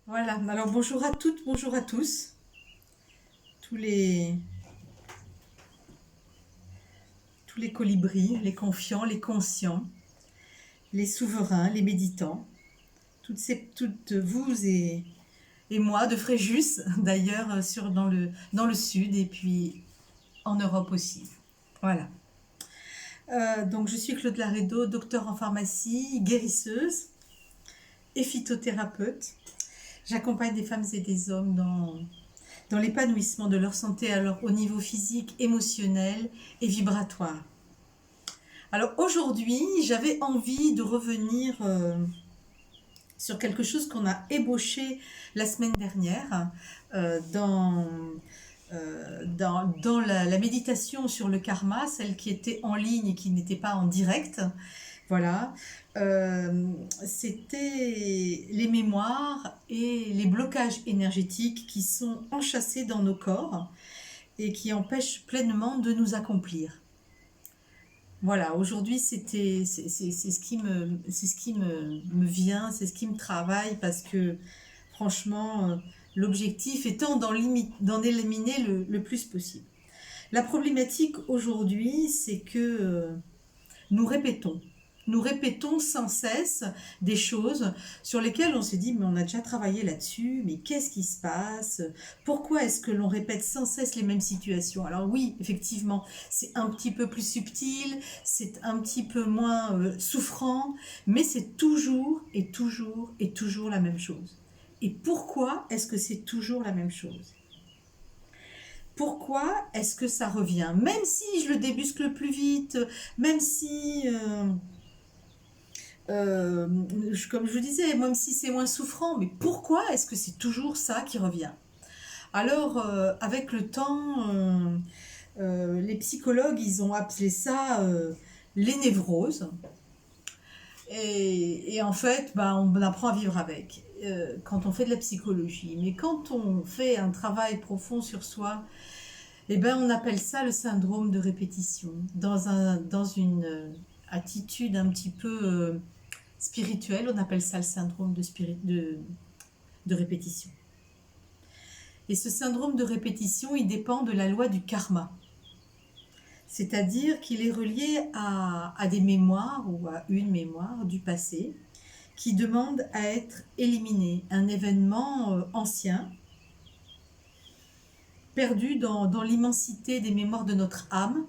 Voilà, alors bonjour à toutes, bonjour à tous, tous les, tous les colibris, les confiants, les conscients, les souverains, les méditants, toutes vous et moi de Fréjus, d'ailleurs, dans le sud et puis en Europe aussi. Voilà. Donc je suis Claude Laredo, docteur en pharmacie, guérisseuse et phytothérapeute. J'accompagne des femmes et des hommes dans l'épanouissement de leur santé alors au niveau physique, émotionnel et vibratoire. Alors aujourd'hui, j'avais envie de revenir sur quelque chose qu'on a ébauché la semaine dernière dans la méditation sur le karma, celle qui était en ligne et qui n'était pas en direct. Voilà. C'était les mémoires et les blocages énergétiques qui sont enchâssés dans nos corps et qui empêchent pleinement de nous accomplir. Voilà, aujourd'hui c'est ce qui me vient, c'est ce qui me travaille parce que franchement l'objectif étant d'en éliminer le plus possible. La problématique aujourd'hui c'est que nous répétons. Nous répétons sans cesse des choses sur lesquelles on se dit mais on a déjà travaillé là-dessus, mais qu'est-ce qui se passe? Pourquoi est-ce que l'on répète sans cesse les mêmes situations? Alors oui, effectivement, c'est un petit peu plus subtil, c'est un petit peu moins souffrant, mais c'est toujours et toujours et toujours la même chose. Et pourquoi est-ce que c'est toujours la même chose? Pourquoi est-ce que ça revient? Même si je le débusque plus vite, même si comme je vous disais, même si c'est moins souffrant, mais pourquoi est-ce que c'est toujours ça qui revient? Alors, avec le temps, les psychologues, ils ont appelé ça les névroses. Et en fait, bah, on apprend à vivre avec quand on fait de la psychologie. Mais quand on fait un travail profond sur soi, eh ben, on appelle ça le syndrome de répétition. Dans une attitude un petit peu spirituelle, on appelle ça le syndrome de répétition. Et ce syndrome de répétition, il dépend de la loi du karma. C'est-à-dire qu'il est relié à des mémoires ou à une mémoire du passé qui demande à être éliminé. Un événement ancien, perdu dans l'immensité des mémoires de notre âme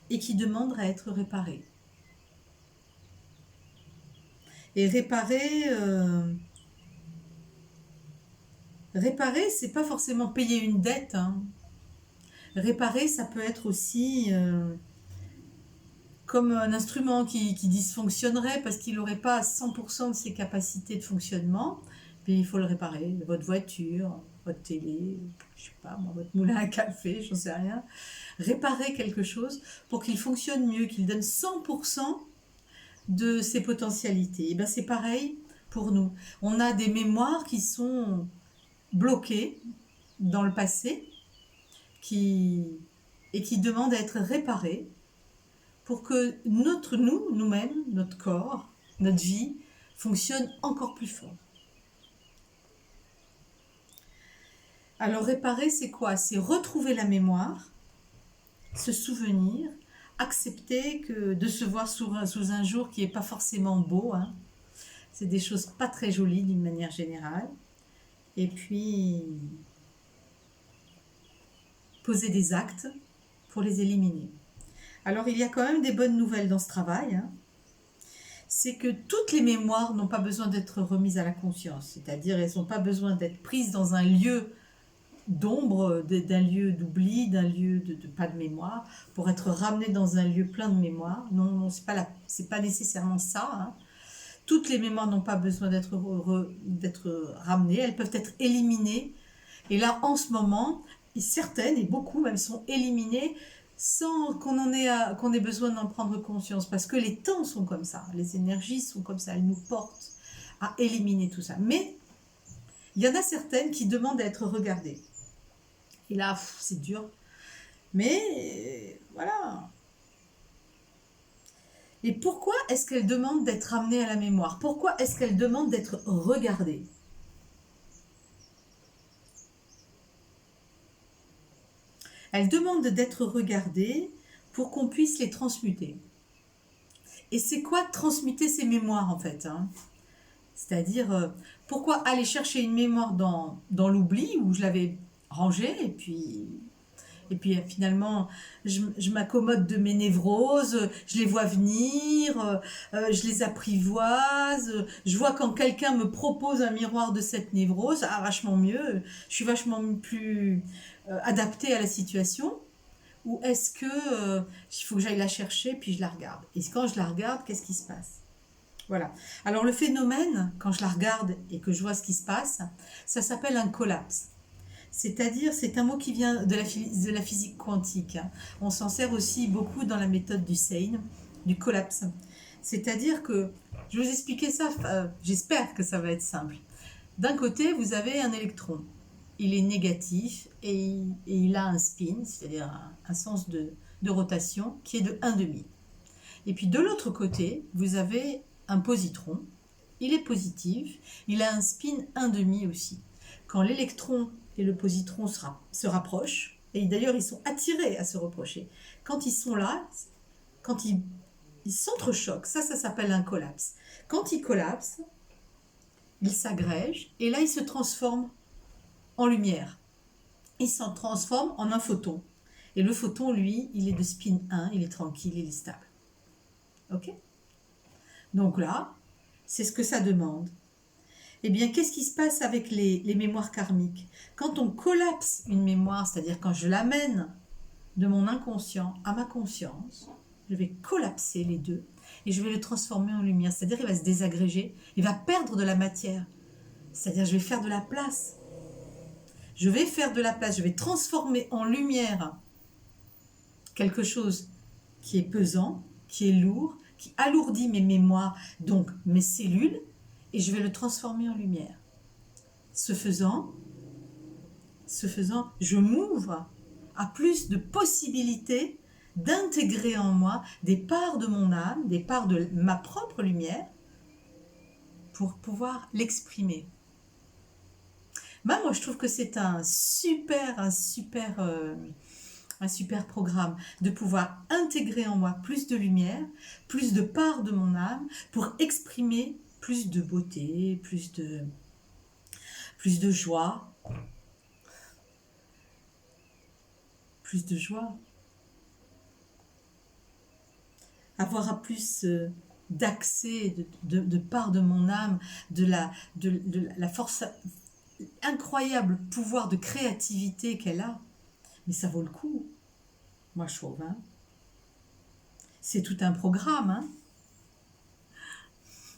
et qui demande à être réparé. Et réparer, c'est pas forcément payer une dette, hein. Réparer, ça peut être aussi comme un instrument qui dysfonctionnerait parce qu'il n'aurait pas 100% de ses capacités de fonctionnement, puis il faut le réparer. Votre voiture, votre télé, je sais pas, moi, votre moulin à café, j'en sais rien. Réparer quelque chose pour qu'il fonctionne mieux, qu'il donne 100% de ses potentialités. Et bien c'est pareil pour nous. On a des mémoires qui sont bloquées dans le passé qui, et qui demandent à être réparées pour que nous-mêmes, notre corps, notre vie, fonctionne encore plus fort. Alors réparer, c'est quoi? C'est retrouver la mémoire, se souvenir, accepter de se voir sous un jour qui n'est pas forcément beau, hein. C'est des choses pas très jolies d'une manière générale. Et puis, poser des actes pour les éliminer. Alors il y a quand même des bonnes nouvelles dans ce travail, hein. C'est que toutes les mémoires n'ont pas besoin d'être remises à la conscience, c'est-à-dire elles n'ont pas besoin d'être prises dans un lieu d'ombre, d'un lieu d'oubli, d'un lieu de pas de mémoire, pour être ramenées dans un lieu plein de mémoire. Non, non, c'est pas nécessairement ça, hein. Toutes les mémoires n'ont pas besoin d'être ramenées, elles peuvent être éliminées. Et là, en ce moment, certaines, et beaucoup même, sont éliminées sans qu'on ait besoin d'en prendre conscience, parce que les temps sont comme ça, les énergies sont comme ça, elles nous portent à éliminer tout ça. Mais il y en a certaines qui demandent à être regardées. Et là, c'est dur. Mais voilà. Et pourquoi est-ce qu'elles demandent d'être ramenées à la mémoire? Pourquoi est-ce qu'elles demandent d'être regardées? Elles demandent d'être regardées pour qu'on puisse les transmuter. Et c'est quoi transmuter ces mémoires en fait, hein? C'est-à-dire, pourquoi aller chercher une mémoire dans l'oubli où je l'avais rangée et puis finalement, je m'accommode de mes névroses, je les vois venir, je les apprivoise, je vois quand quelqu'un me propose un miroir de cette névrose, ah vachement mieux, je suis vachement plus adaptée à la situation. Ou est-ce que il faut que j'aille la chercher puis je la regarde? Et quand je la regarde, qu'est-ce qui se passe? Voilà. Alors le phénomène, quand je la regarde et que je vois ce qui se passe, ça s'appelle un collapse. C'est-à-dire, c'est un mot qui vient de la physique quantique, hein. On s'en sert aussi beaucoup dans la méthode du Sein, du collapse. C'est-à-dire que, je vais vous expliquer ça, j'espère que ça va être simple. D'un côté, vous avez un électron. Il est négatif et il a un spin, c'est-à-dire un sens de rotation qui est de 1,5. Et puis de l'autre côté, vous avez un positron. Il est positif, il a un spin 1,5 aussi. Quand l'électron et le positron se rapprochent, et d'ailleurs ils sont attirés à se reprocher, quand ils sont là, quand ils s'entrechoquent, ça s'appelle un collapse. Quand ils collapsent, ils s'agrègent et là ils se transforment en lumière. Il s'en transforme en un photon. Et le photon, lui, il est de spin 1, il est tranquille, il est stable. Ok? Donc là, c'est ce que ça demande. Eh bien, qu'est-ce qui se passe avec les mémoires karmiques? Quand on collapse une mémoire, c'est-à-dire quand je l'amène de mon inconscient à ma conscience, je vais collapser les deux et je vais le transformer en lumière. C'est-à-dire qu'il va se désagréger, il va perdre de la matière. C'est-à-dire je vais faire de la place. Je vais faire de la place, je vais transformer en lumière quelque chose qui est pesant, qui est lourd, qui alourdit mes mémoires, donc mes cellules, et je vais le transformer en lumière. Ce faisant, je m'ouvre à plus de possibilités d'intégrer en moi des parts de mon âme, des parts de ma propre lumière, pour pouvoir l'exprimer. Moi, je trouve que c'est un super programme de pouvoir intégrer en moi plus de lumière, plus de parts de mon âme pour exprimer plus de beauté, plus de joie, plus de joie. Avoir à plus d'accès, de parts de mon âme, de la force incroyable pouvoir de créativité qu'elle a. Mais ça vaut le coup. Moi, je trouve. Hein. C'est tout un programme.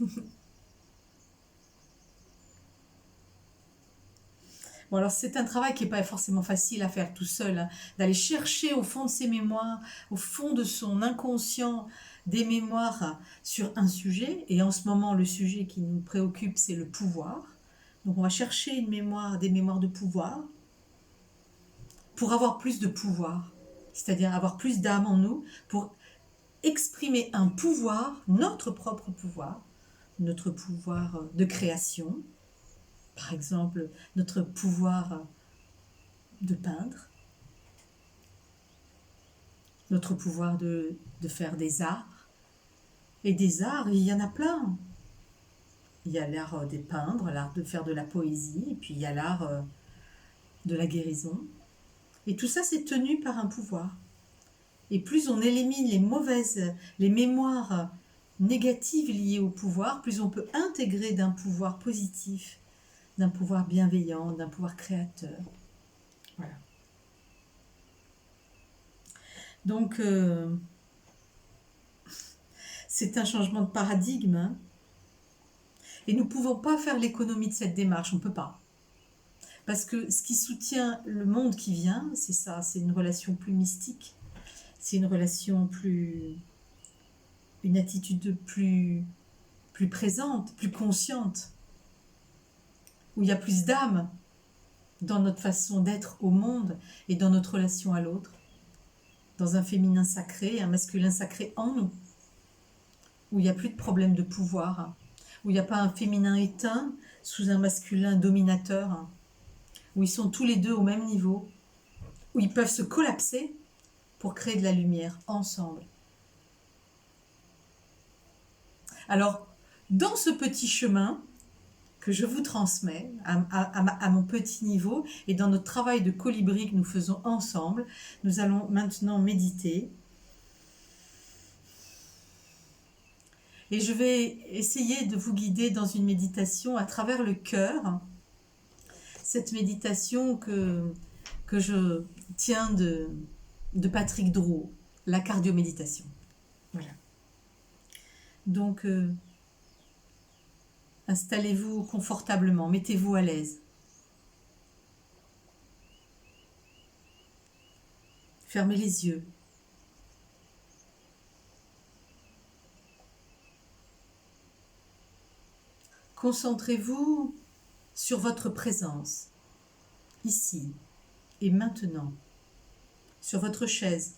Hein. Bon, alors c'est un travail qui n'est pas forcément facile à faire tout seul. Hein. D'aller chercher au fond de ses mémoires, au fond de son inconscient, des mémoires sur un sujet. Et en ce moment, le sujet qui nous préoccupe, c'est le pouvoir. Donc on va chercher des mémoires de pouvoir pour avoir plus de pouvoir. C'est-à-dire avoir plus d'âme en nous pour exprimer un pouvoir, notre propre pouvoir, notre pouvoir de création, par exemple notre pouvoir de peindre, notre pouvoir de faire des arts. Et des arts, il y en a plein. Il y a l'art de peindre, l'art de faire de la poésie, et puis il y a l'art de la guérison. Et tout ça, c'est tenu par un pouvoir. Et plus on élimine les mémoires négatives liées au pouvoir, plus on peut intégrer d'un pouvoir positif, d'un pouvoir bienveillant, d'un pouvoir créateur. Voilà. Donc, c'est un changement de paradigme. Hein. Et nous ne pouvons pas faire l'économie de cette démarche, on ne peut pas. Parce que ce qui soutient le monde qui vient, c'est ça, c'est une relation plus mystique, c'est une relation une attitude plus présente, plus consciente, où il y a plus d'âme dans notre façon d'être au monde et dans notre relation à l'autre, dans un féminin sacré, un masculin sacré en nous, où il n'y a plus de problème de pouvoir, où il n'y a pas un féminin éteint sous un masculin dominateur, où ils sont tous les deux au même niveau, où ils peuvent se collapser pour créer de la lumière ensemble. Alors, dans ce petit chemin que je vous transmets à mon petit niveau et dans notre travail de colibri que nous faisons ensemble, nous allons maintenant méditer. Et je vais essayer de vous guider dans une méditation à travers le cœur. Cette méditation que je tiens de Patrick Drouot, la cardioméditation. Voilà. Donc, installez-vous confortablement, mettez-vous à l'aise. Fermez les yeux. Concentrez-vous sur votre présence, ici et maintenant, sur votre chaise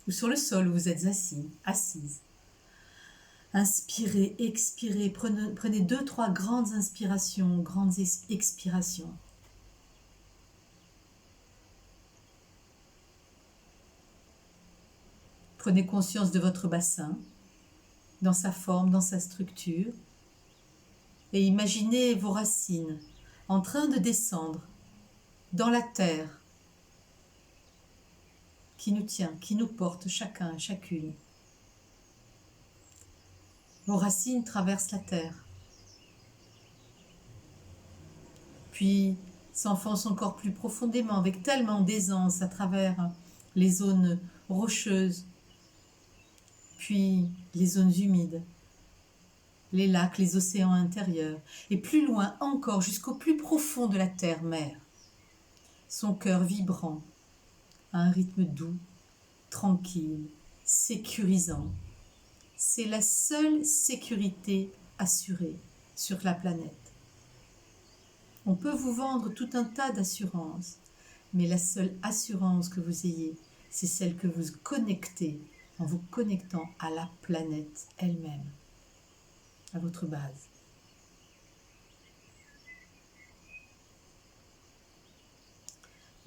ou sur le sol où vous êtes assis, assise. Inspirez, expirez, prenez 2-3 grandes inspirations, grandes expirations. Prenez conscience de votre bassin, dans sa forme, dans sa structure, et imaginez vos racines en train de descendre dans la terre qui nous tient, qui nous porte chacun, chacune. Vos racines traversent la terre, puis s'enfoncent encore plus profondément avec tellement d'aisance à travers les zones rocheuses, puis les zones humides, les lacs, les océans intérieurs, et plus loin encore jusqu'au plus profond de la terre-mère. Son cœur vibrant, à un rythme doux, tranquille, sécurisant. C'est la seule sécurité assurée sur la planète. On peut vous vendre tout un tas d'assurances, mais la seule assurance que vous ayez, c'est celle que vous connectez en vous connectant à la planète elle-même, à votre base.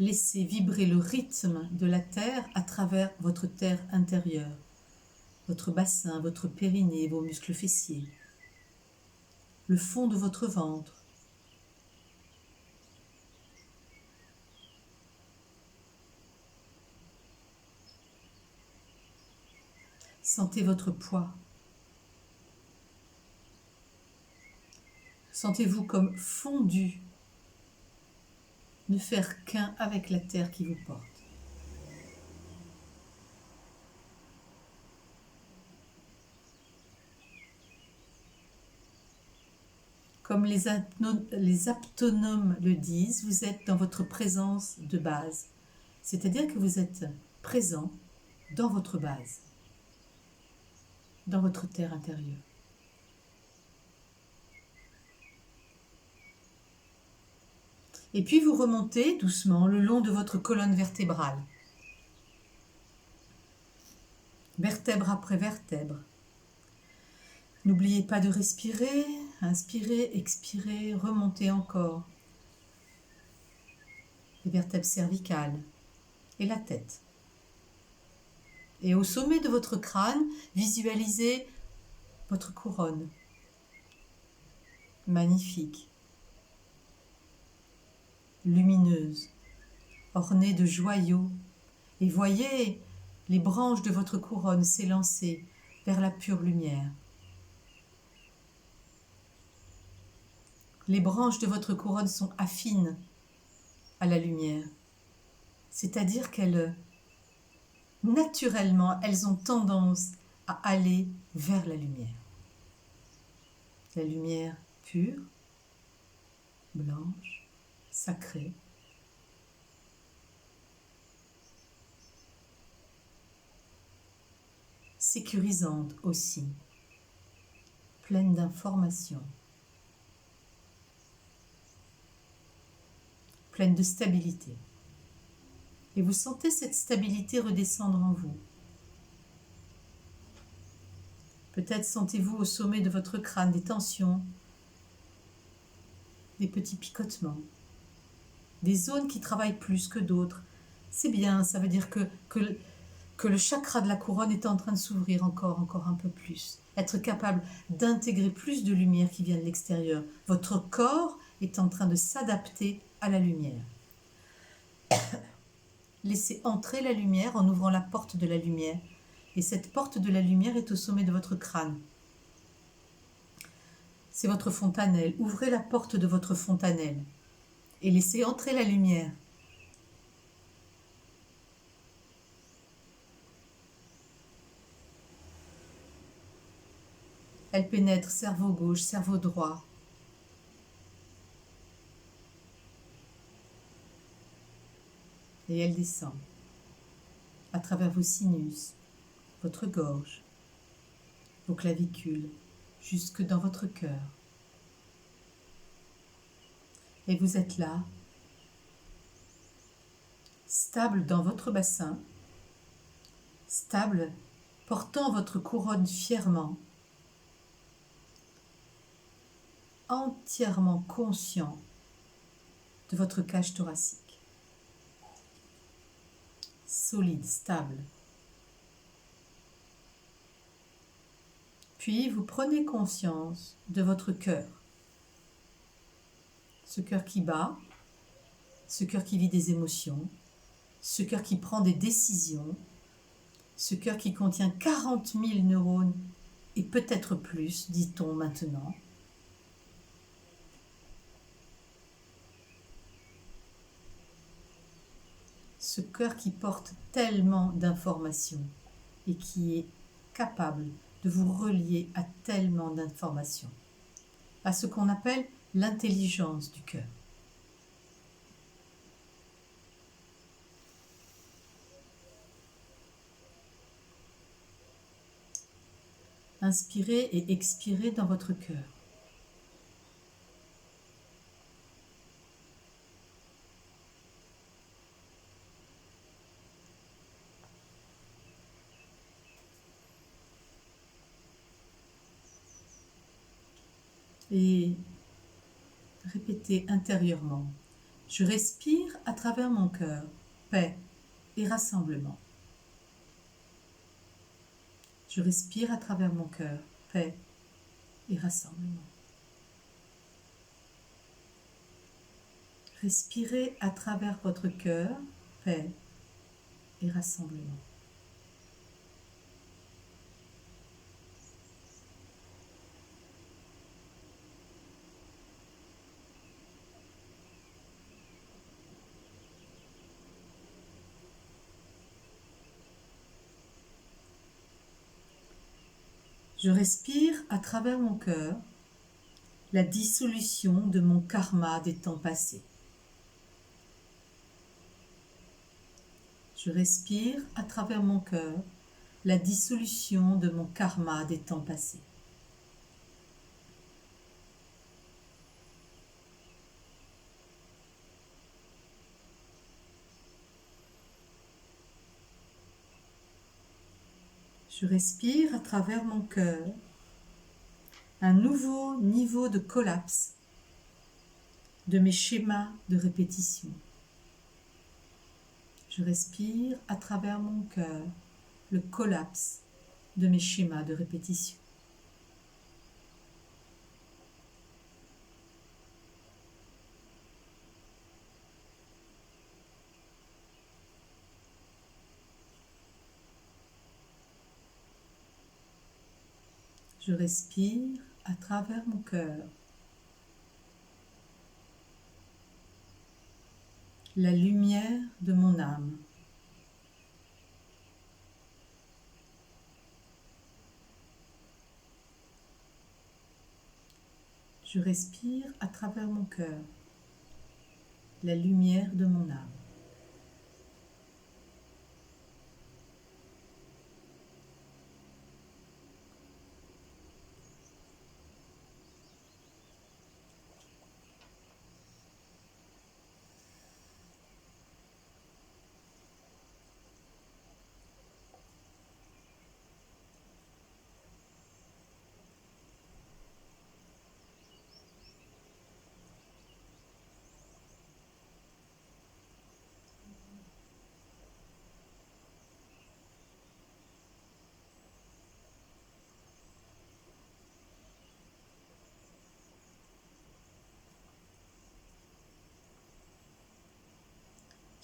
Laissez vibrer le rythme de la terre à travers votre terre intérieure, votre bassin, votre périnée, vos muscles fessiers, le fond de votre ventre. Sentez votre poids. Sentez-vous comme fondu, ne faire qu'un avec la terre qui vous porte. Comme les aptonomes le disent, vous êtes dans votre présence de base, c'est-à-dire que vous êtes présent dans votre base, dans votre terre intérieure. Et puis vous remontez doucement le long de votre colonne vertébrale, vertèbre après vertèbre. N'oubliez pas de respirer, inspirez, expirez, remontez encore. Les vertèbres cervicales et la tête. Et au sommet de votre crâne, visualisez votre couronne. Magnifique, lumineuse, ornée de joyaux. Et voyez les branches de votre couronne s'élancer vers la pure lumière. Les branches de votre couronne sont affines à la lumière, c'est-à-dire qu'elles, naturellement, elles ont tendance à aller vers la lumière. La lumière pure, blanche, sacrée. Sécurisante aussi, pleine d'informations, pleine de stabilité. Et vous sentez cette stabilité redescendre en vous. Peut-être sentez-vous au sommet de votre crâne des tensions, des petits picotements. des zones qui travaillent plus que d'autres. C'est bien, ça veut dire que le chakra de la couronne est en train de s'ouvrir encore un peu plus. Être capable d'intégrer plus de lumière qui vient de l'extérieur. Votre corps est en train de s'adapter à la lumière. Laissez entrer la lumière en ouvrant la porte de la lumière. Et cette porte de la lumière est au sommet de votre crâne. C'est votre fontanelle. Ouvrez la porte de votre fontanelle et laissez entrer la lumière. Elle pénètre cerveau gauche, cerveau droit. Et elle descend à travers vos sinus, votre gorge, vos clavicules, jusque dans votre cœur. Et vous êtes là, stable dans votre bassin, stable, portant votre couronne fièrement, entièrement conscient de votre cage thoracique. Solide, stable. Puis vous prenez conscience de votre cœur. Ce cœur qui bat, ce cœur qui vit des émotions, ce cœur qui prend des décisions, ce cœur qui contient 40 000 neurones et peut-être plus, dit-on maintenant. Ce cœur qui porte tellement d'informations et qui est capable de vous relier à tellement d'informations, à ce qu'on appelle l'intelligence du cœur. Inspirez et expirez dans votre cœur. Et répétez intérieurement. Je respire à travers mon cœur, paix et rassemblement. Je respire à travers mon cœur, paix et rassemblement. Respirez à travers votre cœur, paix et rassemblement. Je respire à travers mon cœur la dissolution de mon karma des temps passés. Je respire à travers mon cœur la dissolution de mon karma des temps passés. Je respire à travers mon cœur un nouveau niveau de collapse de mes schémas de répétition. Je respire à travers mon cœur le collapse de mes schémas de répétition. Je respire à travers mon cœur la lumière de mon âme. Je respire à travers mon cœur la lumière de mon âme.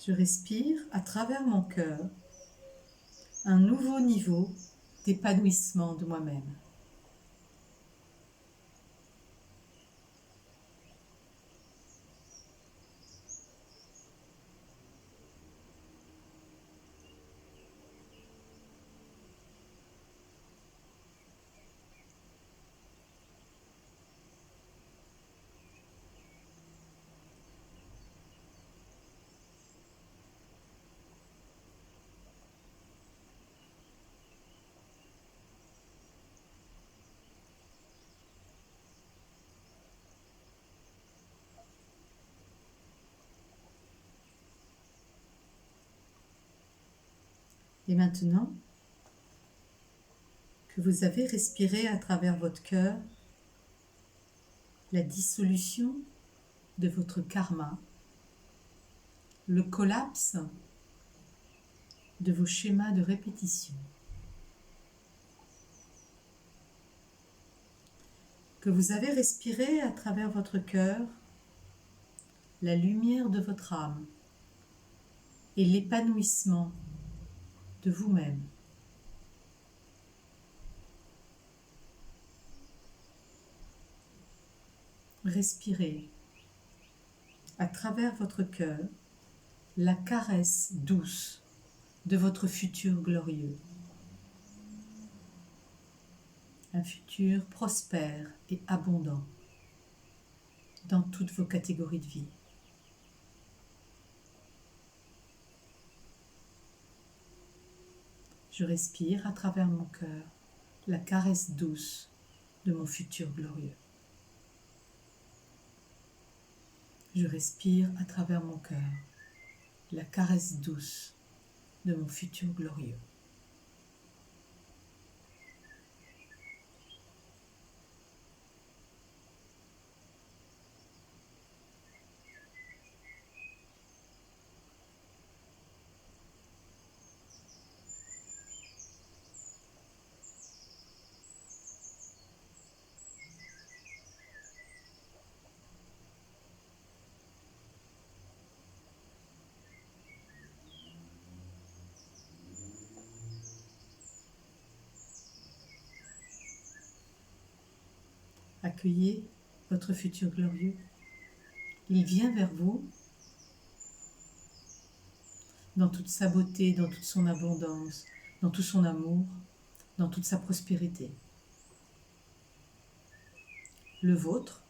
Je respire à travers mon cœur un nouveau niveau d'épanouissement de moi-même. Et maintenant que vous avez respiré à travers votre cœur la dissolution de votre karma, le collapse de vos schémas de répétition, que vous avez respiré à travers votre cœur la lumière de votre âme et l'épanouissement de vous-même. Respirez à travers votre cœur la caresse douce de votre futur glorieux. Un futur prospère et abondant dans toutes vos catégories de vie. Je respire à travers mon cœur la caresse douce de mon futur glorieux. Je respire à travers mon cœur la caresse douce de mon futur glorieux. Accueillez votre futur glorieux. Il vient vers vous dans toute sa beauté, dans toute son abondance, dans tout son amour, dans toute sa prospérité. Le vôtre,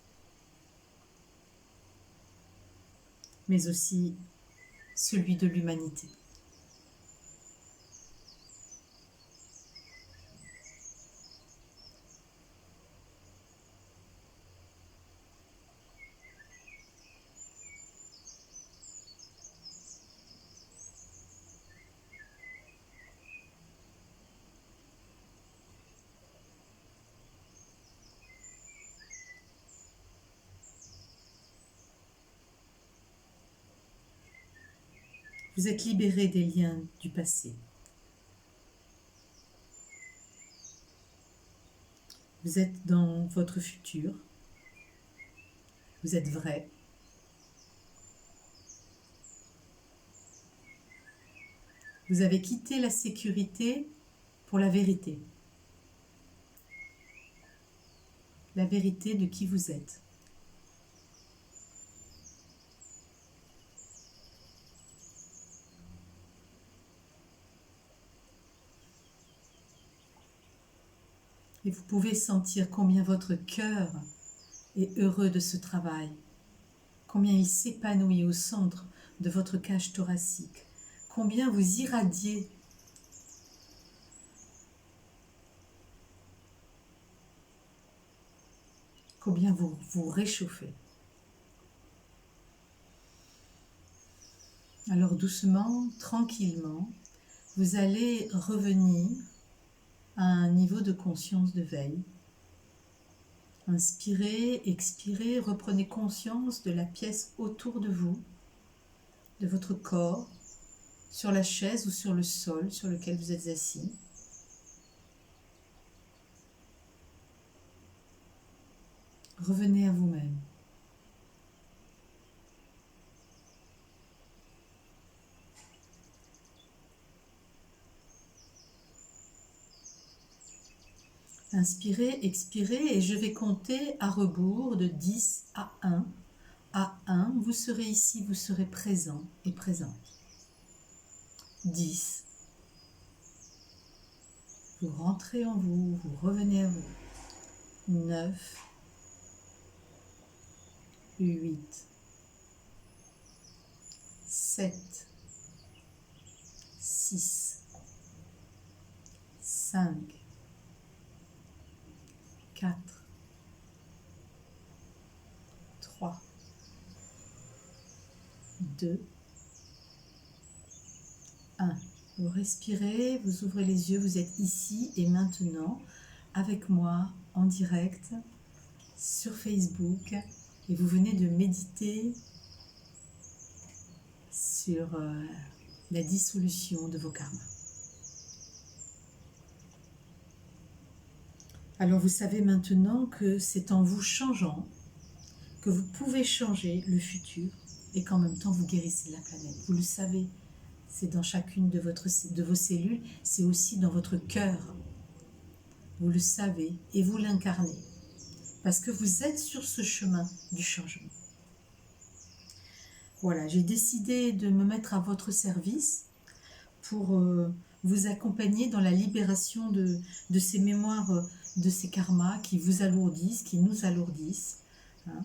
mais aussi celui de l'humanité. Vous êtes libéré des liens du passé. Vous êtes dans votre futur. Vous êtes vrai. Vous avez quitté la sécurité pour la vérité. La vérité de qui vous êtes. Et vous pouvez sentir combien votre cœur est heureux de ce travail, combien il s'épanouit au centre de votre cage thoracique, combien vous irradiez combien vous vous réchauffez. Alors doucement, tranquillement, vous allez revenir à un niveau de conscience de veille. Inspirez, expirez, reprenez conscience de la pièce autour de vous, de votre corps, sur la chaise ou sur le sol sur lequel vous êtes assis. Revenez à vous-même. Inspirez, expirez et je vais compter à rebours de 10 à 1. À 1, vous serez ici, vous serez présent et présente. 10. Vous rentrez en vous, vous revenez à vous. 9. 8. 7. 6. 5. 4. 3. 2. 1. Vous respirez, vous ouvrez les yeux, vous êtes ici et maintenant avec moi en direct sur Facebook et vous venez de méditer sur la dissolution de vos karmas. Alors vous savez maintenant que c'est en vous changeant que vous pouvez changer le futur et qu'en même temps vous guérissez la planète. Vous le savez, c'est dans chacune de vos cellules, c'est aussi dans votre cœur. Vous le savez et vous l'incarnez parce que vous êtes sur ce chemin du changement. Voilà, j'ai décidé de me mettre à votre service pour vous accompagner dans la libération de ces mémoires, de ces karmas qui vous alourdissent, qui nous alourdissent. Hein.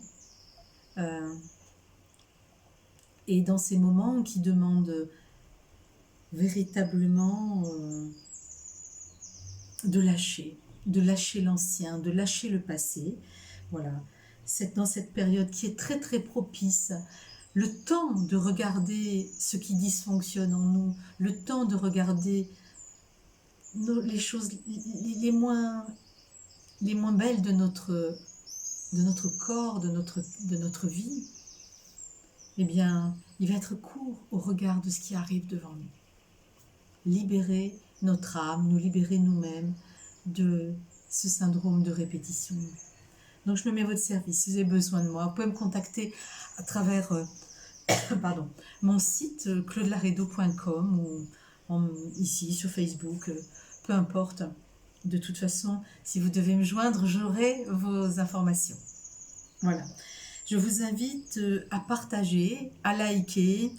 Et dans ces moments qui demandent véritablement de lâcher l'ancien, de lâcher le passé. Voilà, dans cette période qui est très très propice, le temps de regarder ce qui dysfonctionne en nous, le temps de regarder les choses les moins belles de notre corps, de notre vie, eh bien, il va être court au regard de ce qui arrive devant nous. Libérer notre âme, nous libérer nous-mêmes de ce syndrome de répétition. Donc, je me mets à votre service. Si vous avez besoin de moi, vous pouvez me contacter à travers mon site claudelaredo.com ou ici sur Facebook, peu importe. De toute façon, si vous devez me joindre, j'aurai vos informations. Voilà. Je vous invite à partager, à liker,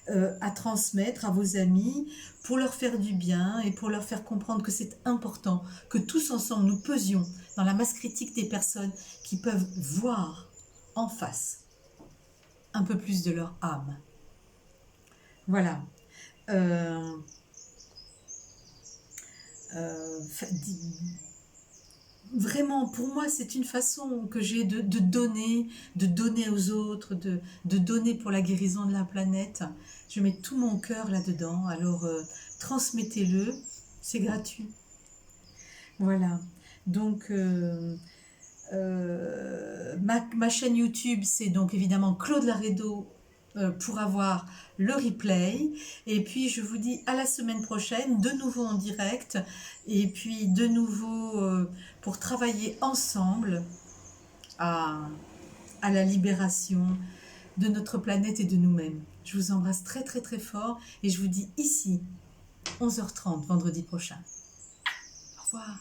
à transmettre à vos amis pour leur faire du bien et pour leur faire comprendre que c'est important que tous ensemble nous pesions dans la masse critique des personnes qui peuvent voir en face un peu plus de leur âme. Voilà. Vraiment, pour moi, c'est une façon que j'ai de donner aux autres, de donner pour la guérison de la planète. Je mets tout mon cœur là-dedans, alors transmettez-le, c'est gratuit. Voilà, donc ma chaîne YouTube, c'est donc évidemment Claude Laredo pour avoir le replay. Et puis je vous dis à la semaine prochaine, de nouveau en direct, et puis de nouveau pour travailler ensemble à la libération de notre planète et de nous-mêmes. Je vous embrasse très très très fort et je vous dis ici 11h30 vendredi prochain. Au revoir.